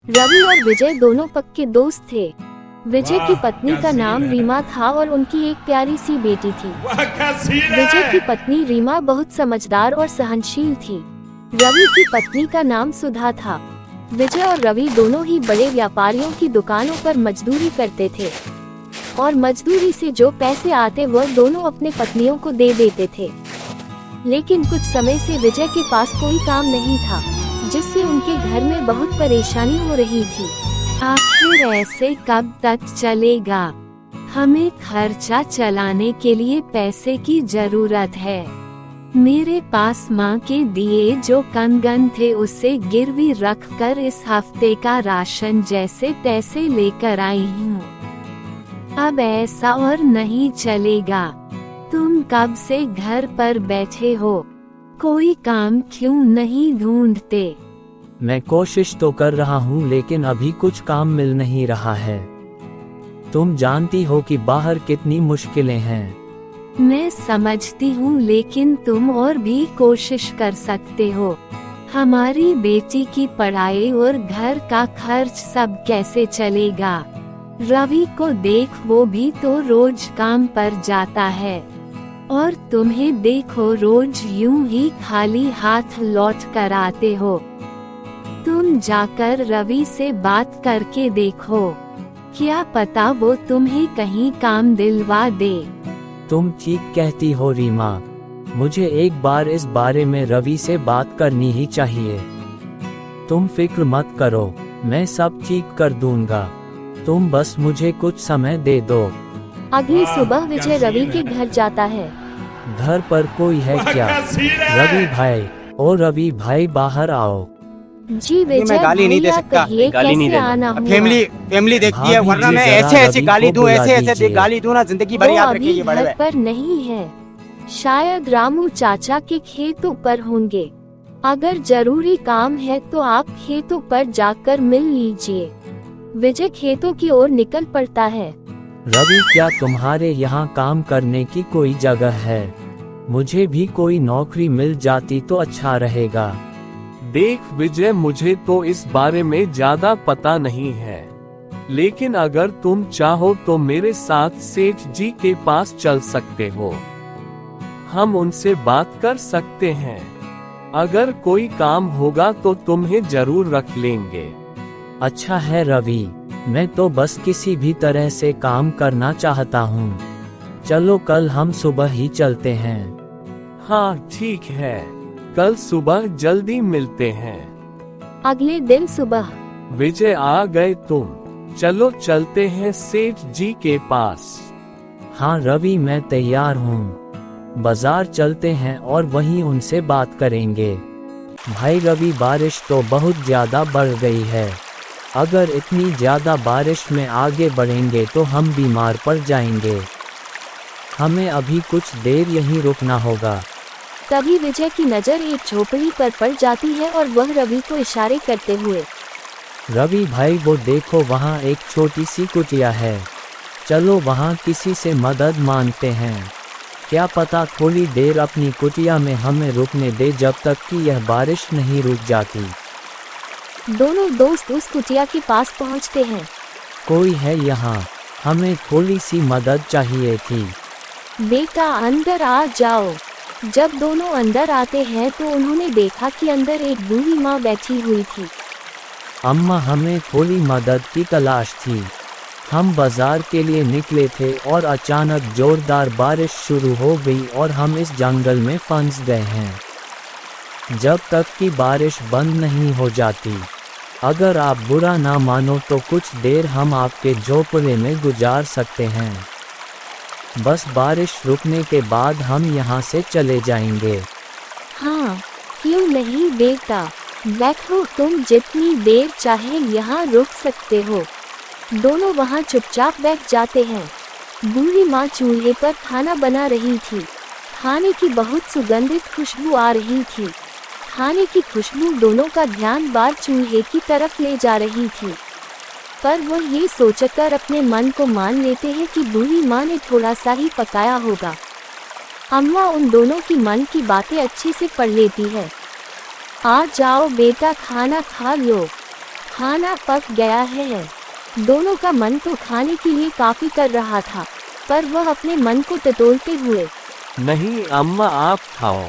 रवि और विजय दोनों पक्के दोस्त थे। विजय की पत्नी का नाम रीमा था और उनकी एक प्यारी सी बेटी थी। विजय की पत्नी रीमा बहुत समझदार और सहनशील थी। रवि की पत्नी का नाम सुधा था। विजय और रवि दोनों ही बड़े व्यापारियों की दुकानों पर मजदूरी करते थे और मजदूरी से जो पैसे आते वह दोनों अपने पत्नियों को दे देते थे। लेकिन कुछ समय से विजय के पास कोई काम नहीं था, जिससे उनके घर में बहुत परेशानी हो रही थी। आखिर ऐसे कब तक चलेगा? हमें खर्चा चलाने के लिए पैसे की जरूरत है। मेरे पास माँ के दिए जो कंगन थे उसे गिरवी रखकर इस हफ्ते का राशन जैसे तैसे लेकर आई हूँ। अब ऐसा और नहीं चलेगा। तुम कब से घर पर बैठे हो? कोई काम क्यों नहीं ढूंढते? मैं कोशिश तो कर रहा हूँ लेकिन अभी कुछ काम मिल नहीं रहा है। तुम जानती हो कि बाहर कितनी मुश्किलें हैं। मैं समझती हूँ लेकिन तुम और भी कोशिश कर सकते हो। हमारी बेटी की पढ़ाई और घर का खर्च सब कैसे चलेगा? रवि को देख, वो भी तो रोज काम पर जाता है और तुम्हें देखो रोज यूं ही खाली हाथ लौट कर आते हो। तुम जाकर रवि से बात करके देखो, क्या पता वो तुम्हें कहीं काम दिलवा दे। तुम ठीक कहती हो रीमा, मुझे एक बार इस बारे में रवि से बात करनी ही चाहिए। तुम फिक्र मत करो, मैं सब ठीक कर दूंगा। तुम बस मुझे कुछ समय दे दो। अगली सुबह विजय रवि के घर जाता है। घर पर कोई है क्या? रवि भाई, ओ रवि भाई बाहर आओ। जी विजय, मैं गाली नहीं दे सकता, गाली नहीं देना। फैमिली देखती है, वरना मैं ऐसे गाली दूं, ऐसे गाली दूं ना, जिंदगी भर याद रखेगी। घर पर नहीं है, शायद रामू चाचा के खेतों पर होंगे। अगर जरूरी काम है तो आप खेतों पर जाकर मिल लीजिए। विजय खेतों की ओर निकल पड़ता है। रवि, क्या तुम्हारे यहाँ काम करने की कोई जगह है? मुझे भी कोई नौकरी मिल जाती तो अच्छा रहेगा। देख विजय, मुझे तो इस बारे में ज्यादा पता नहीं है, लेकिन अगर तुम चाहो तो मेरे साथ सेठ जी के पास चल सकते हो। हम उनसे बात कर सकते हैं। अगर कोई काम होगा तो तुम्हें जरूर रख लेंगे। अच्छा है रवि, मैं तो बस किसी भी तरह से काम करना चाहता हूँ। चलो कल हम सुबह ही चलते हैं। हाँ ठीक है, कल सुबह जल्दी मिलते हैं। अगले दिन सुबह विजय, आ गए तुम? चलो चलते हैं सेठ जी के पास। हाँ रवि, मैं तैयार हूँ। बाजार चलते हैं और वहीं उनसे बात करेंगे। भाई रवि, बारिश तो बहुत ज्यादा बढ़ गई है। अगर इतनी ज्यादा बारिश में आगे बढ़ेंगे तो हम बीमार पड़ जाएंगे। हमें अभी कुछ देर यहीं रुकना होगा। तभी विजय की नज़र एक झोपड़ी पर पड़ जाती है और वह रवि को इशारे करते हुए, रवि भाई वो देखो, वहाँ एक छोटी सी कुटिया है। चलो वहाँ किसी से मदद मांगते हैं। क्या पता थोड़ी देर अपनी कुटिया में हमें रुकने दे जब तक कि यह बारिश नहीं रुक जाती। दोनों दोस्त उस कुटिया के पास पहुँचते हैं। कोई है यहाँ? हमें थोड़ी सी मदद चाहिए थी। बेटा अंदर आ जाओ। जब दोनों अंदर आते हैं तो उन्होंने देखा कि अंदर एक बूढ़ी माँ बैठी हुई थी। अम्मा, हमें थोड़ी मदद की तलाश थी। हम बाजार के लिए निकले थे और अचानक जोरदार बारिश शुरू हो गई और हम इस जंगल में फंस गए हैं। जब तक कि बारिश बंद नहीं हो जाती, अगर आप बुरा ना मानो तो कुछ देर हम आपके झोपड़े में गुजार सकते हैं। बस बारिश रुकने के बाद हम यहाँ से चले जाएंगे। हाँ क्यों नहीं बेटा, बैठो, तुम जितनी देर चाहे यहाँ रुक सकते हो। दोनों वहाँ चुपचाप बैठ जाते हैं। बूढ़ी माँ चूल्हे पर खाना बना रही थी। खाने की बहुत सुगंधित खुशबू आ रही थी। खाने की खुशबू दोनों का ध्यान बार चूल्हे की तरफ ले जा रही थी, पर वह ये सोचकर अपने मन को मान लेते हैं कि बूढ़ी माँ ने थोड़ा सा ही पकाया होगा। अम्मा उन दोनों की मन की बातें अच्छे से पढ़ लेती है। आ जाओ बेटा, खाना खा लो। खाना पक गया है। दोनों का मन तो खाने के लिए काफी कर रहा था, पर वह अपने मन को टटोलते हुए, नहीं अम्मा आप खाओ,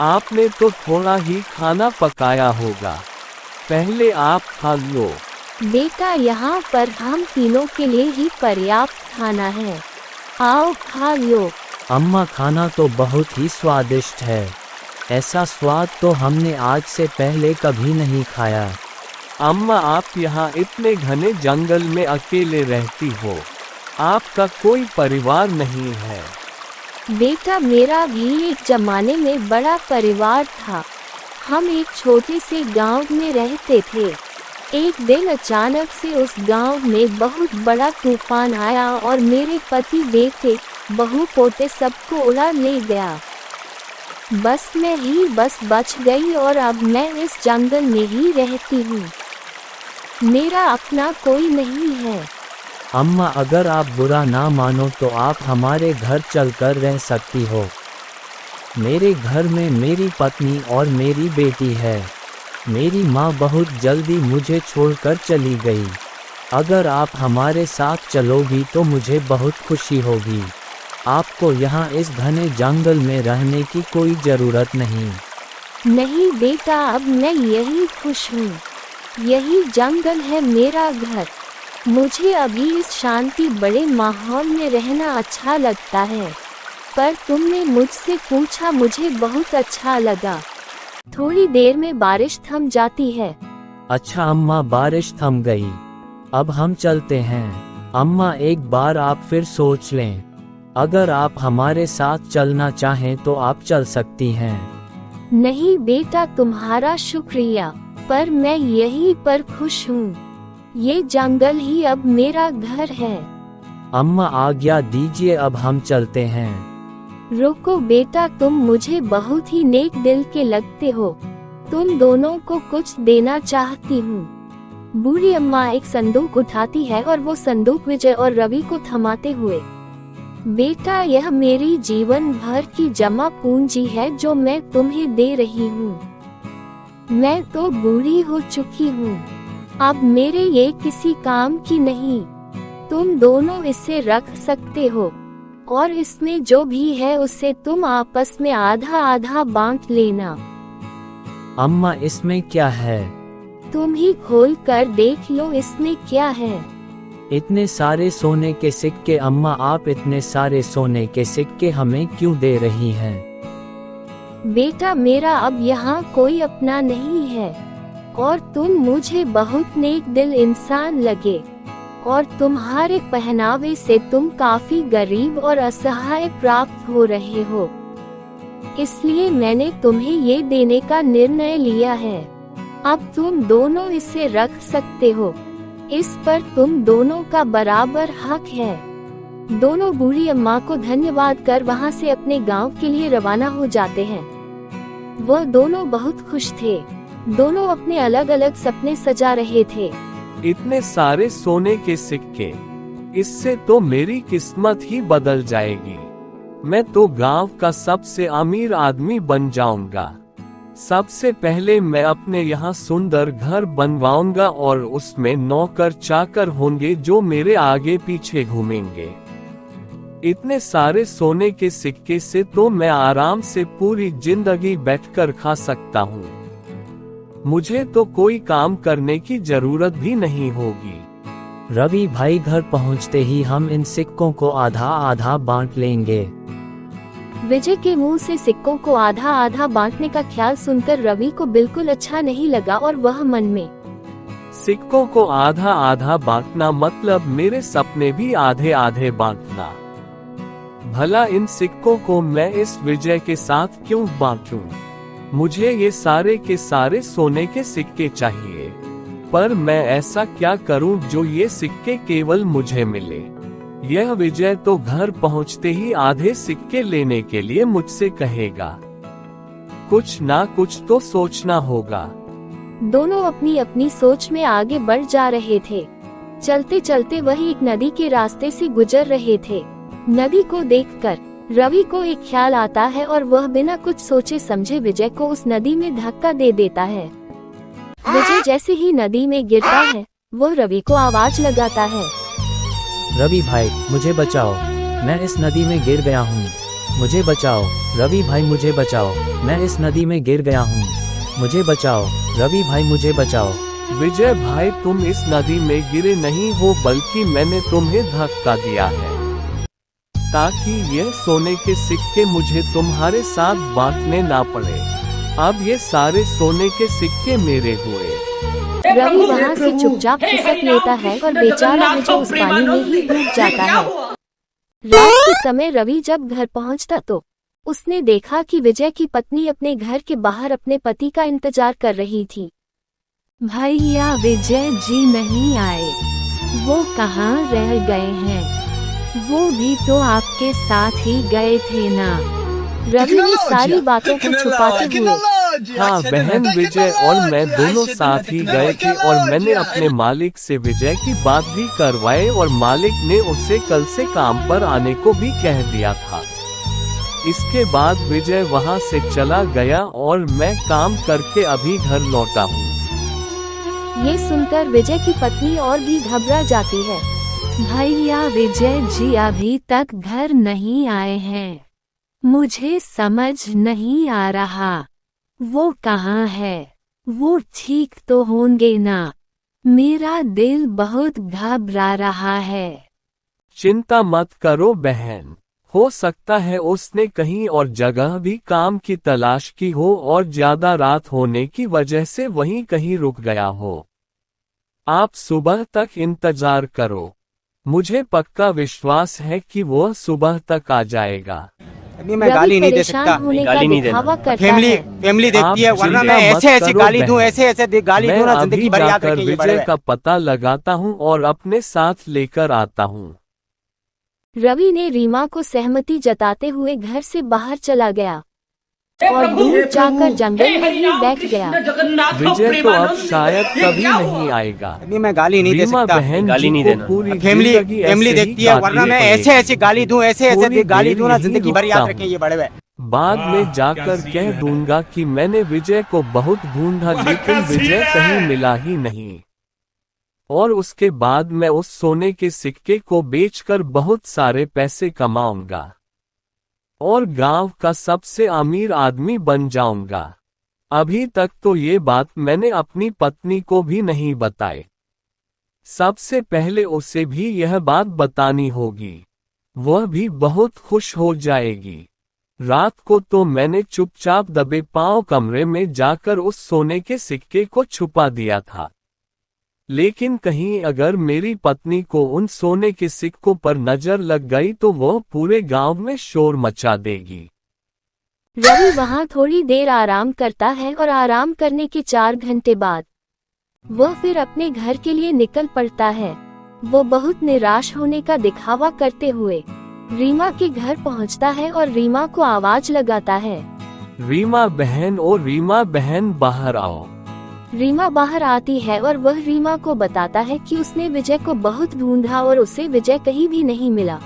आपने तो थोड़ा ही खाना पकाया होगा, पहले आप खा लो। बेटा यहाँ पर हम तीनों के लिए ही पर्याप्त खाना है, आओ खा लो। अम्मा खाना तो बहुत ही स्वादिष्ट है, ऐसा स्वाद तो हमने आज से पहले कभी नहीं खाया। अम्मा आप यहाँ इतने घने जंगल में अकेले रहती हो, आपका कोई परिवार नहीं है। बेटा मेरा भी एक जमाने में बड़ा परिवार था, हम एक छोटे से गांव में रहते थे। एक दिन अचानक से उस गांव में बहुत बड़ा तूफान आया और मेरे पति बेटे बहू पोते सबको उड़ा ले गया। बस मैं ही बस बच गई और अब मैं इस जंगल में ही रहती हूँ, मेरा अपना कोई नहीं है। अम्मा अगर आप बुरा ना मानो तो आप हमारे घर चलकर रह सकती हो। मेरे घर में मेरी पत्नी और मेरी बेटी है। मेरी माँ बहुत जल्दी मुझे छोड़कर चली गई। अगर आप हमारे साथ चलोगी तो मुझे बहुत खुशी होगी। आपको यहाँ इस घने जंगल में रहने की कोई ज़रूरत नहीं। नहीं बेटा, अब मैं यही खुश हूँ, यही जंगल है मेरा घर। मुझे अभी इस शांति बड़े माहौल में रहना अच्छा लगता है, पर तुमने मुझसे पूछा मुझे बहुत अच्छा लगा। थोड़ी देर में बारिश थम जाती है। अच्छा अम्मा, बारिश थम गई, अब हम चलते हैं। अम्मा एक बार आप फिर सोच लें, अगर आप हमारे साथ चलना चाहें तो आप चल सकती हैं। नहीं बेटा, तुम्हारा शुक्रिया, पर मैं यहीं पर खुश हूँ। ये जंगल ही अब मेरा घर है। अम्मा आज्ञा दीजिए, अब हम चलते हैं। रुको बेटा, तुम मुझे बहुत ही नेक दिल के लगते हो, तुम दोनों को कुछ देना चाहती हूँ। बूढ़ी अम्मा एक संदूक उठाती है और वो संदूक विजय और रवि को थमाते हुए, बेटा यह मेरी जीवन भर की जमा पूंजी है जो मैं तुम्हें दे रही हूँ। मैं तो बूढ़ी हो चुकी हूँ, अब मेरे ये किसी काम की नहीं। तुम दोनों इसे रख सकते हो और इसमें जो भी है उससे तुम आपस में आधा आधा बांट लेना। अम्मा इसमें क्या है? तुम ही खोल कर देख लो इसमें क्या है। इतने सारे सोने के सिक्के। अम्मा आप इतने सारे सोने के सिक्के हमें क्यों दे रही हैं? बेटा मेरा अब यहाँ कोई अपना नहीं है और तुम मुझे बहुत नेक दिल इंसान लगे और तुम्हारे पहनावे से तुम काफी गरीब और असहाय प्राप्त हो रहे हो, इसलिए मैंने तुम्हें ये देने का निर्णय लिया है। अब तुम दोनों इसे रख सकते हो, इस पर तुम दोनों का बराबर हक है। दोनों बूढ़ी अम्मा को धन्यवाद कर वहाँ से अपने गांव के लिए रवाना हो जाते हैं। वह दोनों बहुत खुश थे, दोनों अपने अलग अलग सपने सजा रहे थे। इतने सारे सोने के सिक्के, इससे तो मेरी किस्मत ही बदल जाएगी। मैं तो गांव का सबसे अमीर आदमी बन जाऊंगा। सबसे पहले मैं अपने यहाँ सुंदर घर बनवाऊंगा और उसमें नौकर चाकर होंगे जो मेरे आगे पीछे घूमेंगे। इतने सारे सोने के सिक्के से तो मैं आराम से पूरी जिंदगी बैठकर खा सकता हूँ। मुझे तो कोई काम करने की जरूरत भी नहीं होगी। रवि भाई, घर पहुँचते ही हम इन सिक्कों को आधा आधा बांट लेंगे। विजय के मुंह से सिक्कों को आधा आधा बांटने का ख्याल सुनकर रवि को बिल्कुल अच्छा नहीं लगा और वह मन में, सिक्कों को आधा आधा बांटना मतलब मेरे सपने भी आधे आधे बांटना। भला इन सिक्कों को मैं इस विजय के साथ क्यों बांटूं? मुझे ये सारे के सारे सोने के सिक्के चाहिए, पर मैं ऐसा क्या करूं जो ये सिक्के केवल मुझे मिले? यह विजय तो घर पहुंचते ही आधे सिक्के लेने के लिए मुझसे कहेगा। कुछ ना कुछ तो सोचना होगा। दोनों अपनी अपनी सोच में आगे बढ़ जा रहे थे। चलते चलते वह एक नदी के रास्ते से गुजर रहे थे। नदी को देखकर रवि को एक ख्याल आता है और वह बिना कुछ सोचे समझे विजय को उस नदी में धक्का दे देता है। विजय जैसे ही नदी में गिरता है वो रवि को आवाज लगाता है। रवि भाई मुझे बचाओ, मैं इस नदी में गिर गया हूँ, मुझे बचाओ। रवि भाई मुझे बचाओ, मैं इस नदी में गिर गया हूँ, मुझे बचाओ। रवि भाई मुझे बचाओ। विजय भाई तुम इस नदी में गिरे नहीं हो, बल्कि मैंने तुम्हें धक्का दिया है ताकि ये सोने के सिक्के मुझे तुम्हारे साथ बांटने ना पड़े। अब ये सारे सोने के सिक्के मेरे हुए। रवि वहाँ से चुपचाप खिसक लेता है और बेचारा विजय उस पानी में ही डूब जाता है। रात के समय रवि जब घर पहुँचता तो उसने देखा कि विजय की पत्नी अपने घर के बाहर अपने पति का इंतजार कर रही थी। भैया विजय जी नहीं आए, वो कहाँ रह गए हैं? वो भी तो आपके साथ ही गए थे ना? रवि ने सारी बातों को छुपाते हुए, हाँ बहन, विजय और मैं दोनों साथ ही गए थे और मैंने अपने मालिक से विजय की बात भी करवाई और मालिक ने उसे कल से काम पर आने को भी कह दिया था। इसके बाद विजय वहाँ से चला गया और मैं काम करके अभी घर लौटा हूँ। ये सुनकर विजय की पत्नी और भी घबरा जाती है। भैया विजय जी अभी तक घर नहीं आए हैं, मुझे समझ नहीं आ रहा वो कहाँ है? वो ठीक तो होंगे ना? मेरा दिल बहुत घबरा रहा है। चिंता मत करो बहन, हो सकता है उसने कहीं और जगह भी काम की तलाश की हो और ज्यादा रात होने की वजह से वहीं कहीं रुक गया हो। आप सुबह तक इंतजार करो, मुझे पक्का विश्वास है कि वो सुबह तक आ जाएगा। अभी मैं गाली नहीं दे सकता, गाली नहीं देना। फैमिली देखती है, वरना मैं ऐसे गाली दूं, ऐसे गाली दूं ना, जिंदगी भर याद रखेंगे। विजय का पता लगाता हूँ और अपने साथ लेकर आता हूँ। रवि ने रीमा को सहमति जताते हुए घर से बाहर चला गया और दूर जाकर जंगल में ही बैठ गया। विजय तो अब शायद कभी नहीं आएगा। अभी मैं गाली नहीं दे सकता, बहन गाली नहीं देना। फैमिली देखती है, वरना मैं ऐसे गाली दूं, ऐसे गाली दूं ना, जिंदगी भर याद रखेंगे बड़े भाई। बाद में जाकर कह दूंगा कि मैंने विजय को बहुत ढूंढा लेकिन विजय कहीं मिला ही नहीं, और उसके बाद मैं उस सोने के सिक्के को बेचकर बहुत सारे पैसे कमाऊंगा और गांव का सबसे अमीर आदमी बन जाऊंगा। अभी तक तो ये बात मैंने अपनी पत्नी को भी नहीं बताई। सबसे पहले उसे भी यह बात बतानी होगी, वह भी बहुत खुश हो जाएगी। रात को तो मैंने चुपचाप दबे पांव कमरे में जाकर उस सोने के सिक्के को छुपा दिया था, लेकिन कहीं अगर मेरी पत्नी को उन सोने के सिक्कों पर नजर लग गई तो वह पूरे गांव में शोर मचा देगी। रवि वहां थोड़ी देर आराम करता है और आराम करने के 4 घंटे बाद वह फिर अपने घर के लिए निकल पड़ता है। वो बहुत निराश होने का दिखावा करते हुए रीमा के घर पहुंचता है और रीमा को आवाज लगाता है, रीमा बहन, ओ रीमा बहन बाहर आओ। रीमा बाहर आती है और वह रीमा को बताता है कि उसने विजय को बहुत ढूंढा और उसे विजय कहीं भी नहीं मिला।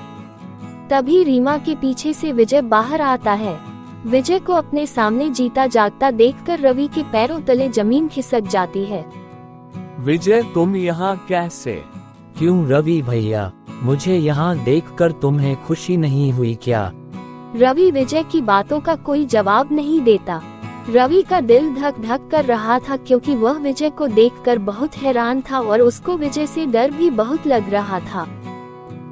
तभी रीमा के पीछे से विजय बाहर आता है। विजय को अपने सामने जीता जागता देखकर रवि के पैरों तले जमीन खिसक जाती है। विजय तुम यहाँ कैसे? क्यों रवि भैया, मुझे यहाँ देखकर तुम्हें खुशी नहीं हुई क्या? रवि विजय की बातों का कोई जवाब नहीं देता। रवि का दिल धक धक कर रहा था क्योंकि वह विजय को देखकर बहुत हैरान था और उसको विजय से डर भी बहुत लग रहा था।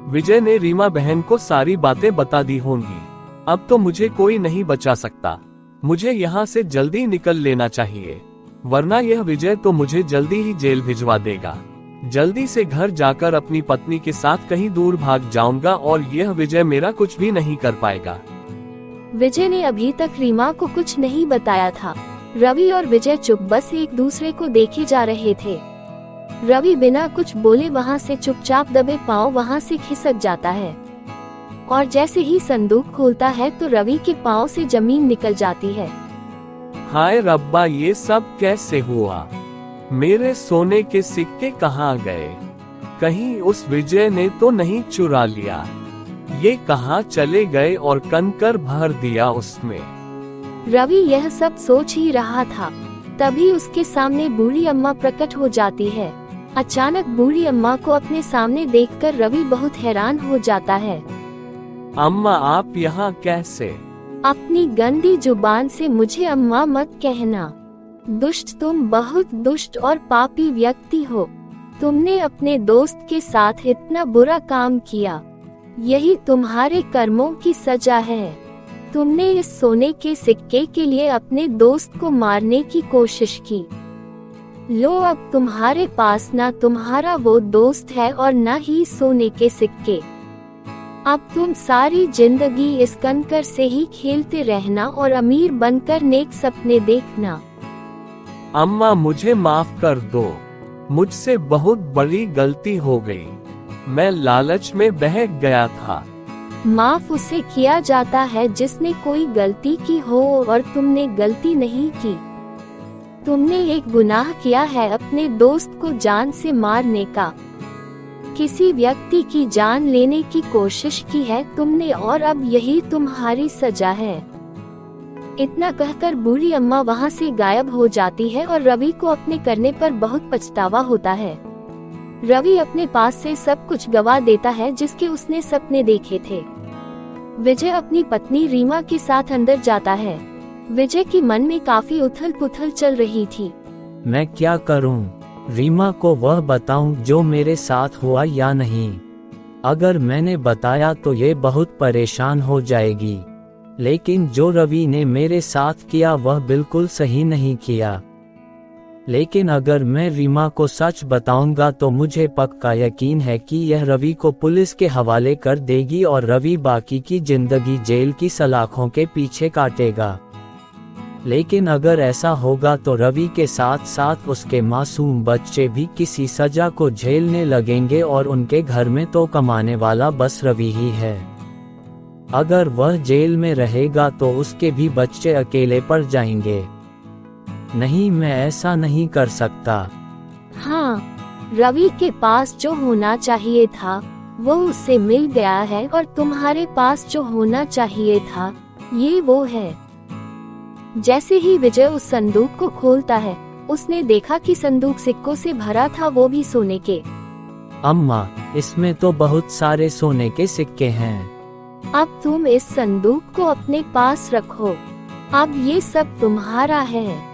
विजय ने रीमा बहन को सारी बातें बता दी होंगी। अब तो मुझे कोई नहीं बचा सकता, मुझे यहाँ से जल्दी निकल लेना चाहिए, वरना यह विजय तो मुझे जल्दी ही जेल भिजवा देगा। जल्दी से घर जाकर अपनी पत्नी के साथ कहीं दूर भाग जाऊंगा और यह विजय मेरा कुछ भी नहीं कर पाएगा। विजय ने अभी तक रीमा को कुछ नहीं बताया था। रवि और विजय चुप बस एक दूसरे को देखे जा रहे थे। रवि बिना कुछ बोले वहां से चुपचाप दबे पांव वहां से खिसक जाता है और जैसे ही संदूक खोलता है तो रवि के पांव से जमीन निकल जाती है। हाय रब्बा, ये सब कैसे हुआ? मेरे सोने के सिक्के कहाँ गए? कहीं उस विजय ने तो नहीं चुरा लिया? ये कहाँ चले गए और कंकर भर दिया उसमें? रवि यह सब सोच ही रहा था तभी उसके सामने बूढ़ी अम्मा प्रकट हो जाती है। अचानक बूढ़ी अम्मा को अपने सामने देखकर रवि बहुत हैरान हो जाता है। अम्मा आप यहाँ कैसे? अपनी गंदी जुबान से मुझे अम्मा मत कहना। दुष्ट, तुम बहुत दुष्ट और पापी व्यक्ति हो। तुमने अपने दोस्त के साथ इतना बुरा काम किया। यही तुम्हारे कर्मों की सजा है। तुमने इस सोने के सिक्के के लिए अपने दोस्त को मारने की कोशिश की। लो, अब तुम्हारे पास ना तुम्हारा वो दोस्त है और ना ही सोने के सिक्के। अब तुम सारी जिंदगी इस कंकर से ही खेलते रहना और अमीर बनकर नेक सपने देखना। अम्मा मुझे माफ कर दो, मुझसे बहुत बड़ी गलती हो गई। मैं लालच में बहक गया था। माफ उसे किया जाता है जिसने कोई गलती की हो और तुमने गलती नहीं की। तुमने एक गुनाह किया है अपने दोस्त को जान से मारने का। किसी व्यक्ति की जान लेने की कोशिश की है तुमने और अब यही तुम्हारी सजा है। इतना कहकर बूढ़ी अम्मा वहां से गायब हो जाती है और रवि को अपने करने पर बहुत पछतावा होता है। रवि अपने पास से सब कुछ गवा देता है जिसके उसने सपने देखे थे। विजय अपनी पत्नी रीमा के साथ अंदर जाता है। विजय की मन में काफी उथल पुथल चल रही थी। मैं क्या करूं? रीमा को वह बताऊं जो मेरे साथ हुआ या नहीं? अगर मैंने बताया तो ये बहुत परेशान हो जाएगी। लेकिन जो रवि ने मेरे साथ किया वह बिल्कुल सही नहीं किया। लेकिन अगर मैं रीमा को सच बताऊंगा तो मुझे पक्का यकीन है कि यह रवि को पुलिस के हवाले कर देगी और रवि बाकी की जिंदगी जेल की सलाखों के पीछे काटेगा। लेकिन अगर ऐसा होगा तो रवि के साथ साथ उसके मासूम बच्चे भी किसी सजा को झेलने लगेंगे और उनके घर में तो कमाने वाला बस रवि ही है। अगर वह जेल में रहेगा तो उसके भी बच्चे अकेले पड़ जाएंगे। नहीं, मैं ऐसा नहीं कर सकता। हाँ, रवि के पास जो होना चाहिए था वो उसे मिल गया है और तुम्हारे पास जो होना चाहिए था ये वो है। जैसे ही विजय उस संदूक को खोलता है उसने देखा कि संदूक सिक्कों से भरा था, वो भी सोने के। अम्मा, इसमें तो बहुत सारे सोने के सिक्के हैं। अब तुम इस संदूक को अपने पास रखो। अब ये सब तुम्हारा है,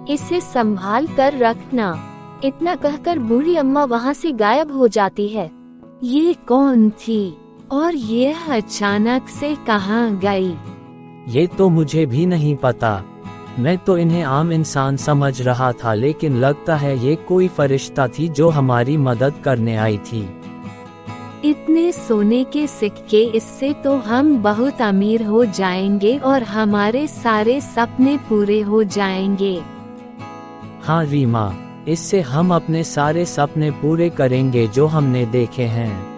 इसे संभाल कर रखना। इतना कहकर बूढ़ी अम्मा वहाँ से गायब हो जाती है। ये कौन थी और ये अचानक से कहाँ गई? ये तो मुझे भी नहीं पता। मैं तो इन्हें आम इंसान समझ रहा था, लेकिन लगता है ये कोई फरिश्ता थी जो हमारी मदद करने आई थी। इतने सोने के सिक्के, इससे तो हम बहुत अमीर हो जाएंगे और हमारे सारे सपने पूरे हो जाएंगे। हाँ रीमा, इससे हम अपने सारे सपने पूरे करेंगे जो हमने देखे हैं।